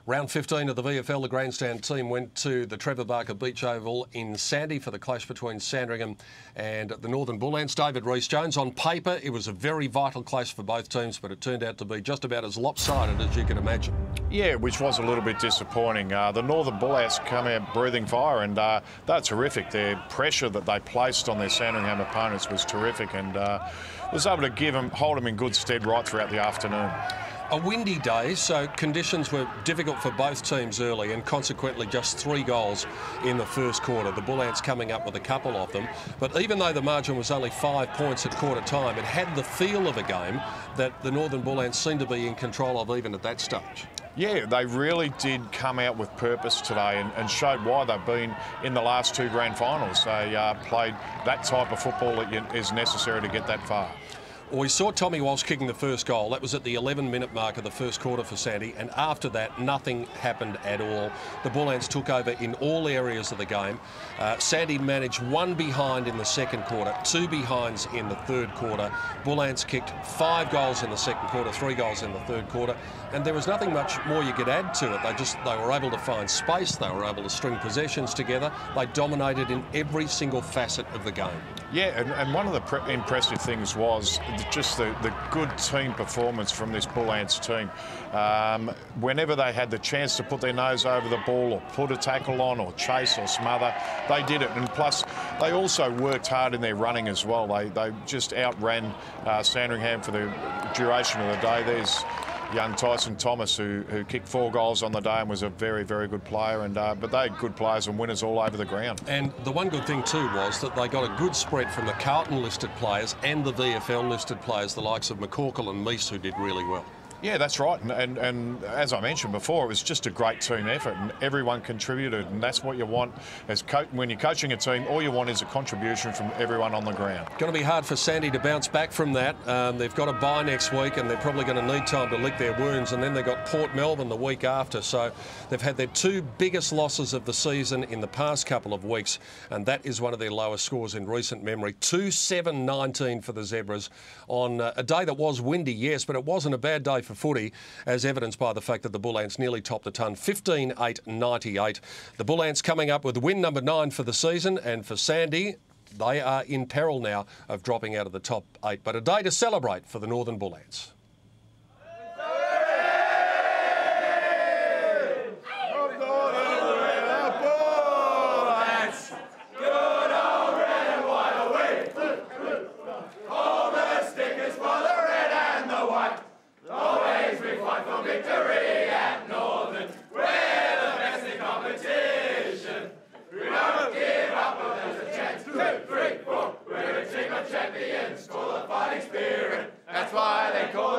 Round 15 of the VFL, the grandstand team went to the Trevor Barker Beach Oval in Sandy for the clash between Sandringham and the Northern Bullants. David Rees-Jones, on paper, it was a very vital clash for both teams, but it turned out to be just about as lopsided as you can imagine. Yeah, which was a little bit disappointing. The Northern Bullants come out breathing fire, and they're terrific. Their pressure that they placed on their Sandringham opponents was terrific, and was able to hold them in good stead right throughout the afternoon. A windy day, so conditions were difficult for both teams early, and consequently just 3 goals in the first quarter. The Bullants coming up with a couple of them. But even though the margin was only 5 points at quarter time, it had the feel of a game that the Northern Bullants seemed to be in control of even at that stage. Yeah, they really did come out with purpose today and showed why they've been in the last 2 grand finals. They played that type of football that is necessary to get that far. Well, we saw Tommy Walsh kicking the first goal. That was at the 11-minute mark of the first quarter for Sandy, and after that, nothing happened at all. The Bullants took over in all areas of the game. Sandy managed 1 behind in the second quarter, 2 behinds in the third quarter. Bullants kicked 5 goals in the second quarter, 3 goals in the third quarter, and there was nothing much more you could add to it. They were able to find space. They were able to string possessions together. They dominated in every single facet of the game. Yeah, and one of the impressive things was just the good team performance from this Bullants team. Whenever they had the chance to put their nose over the ball or put a tackle on or chase or smother, they did it. And plus, they also worked hard in their running as well. They just outran Sandringham for the duration of the day. There's young Tyson Thomas, who kicked 4 goals on the day and was a very, very good player. And but they had good players and winners all over the ground. And the one good thing too was that they got a good spread from the Carlton-listed players and the VFL-listed players, the likes of McCorkle and Meese, who did really well. Yeah, that's right. And as I mentioned before, it was just a great team effort and everyone contributed, and that's what you want as when you're coaching a team. All you want is a contribution from everyone on the ground. Going to be hard for Sandy to bounce back from that. They've got a bye next week and they're probably going to need time to lick their wounds, and then they've got Port Melbourne the week after. So they've had their 2 biggest losses of the season in the past couple of weeks, and that is one of their lowest scores in recent memory. 2-7-19 for the Zebras on a day that was windy, yes, but it wasn't a bad day for footy, as evidenced by the fact that the Bullants nearly topped the ton, 15-8-98. The Bullants coming up with win number 9 for the season, and for Sandy, they are in peril now of dropping out of the top 8. But a day to celebrate for the Northern Bullants. That's why they call it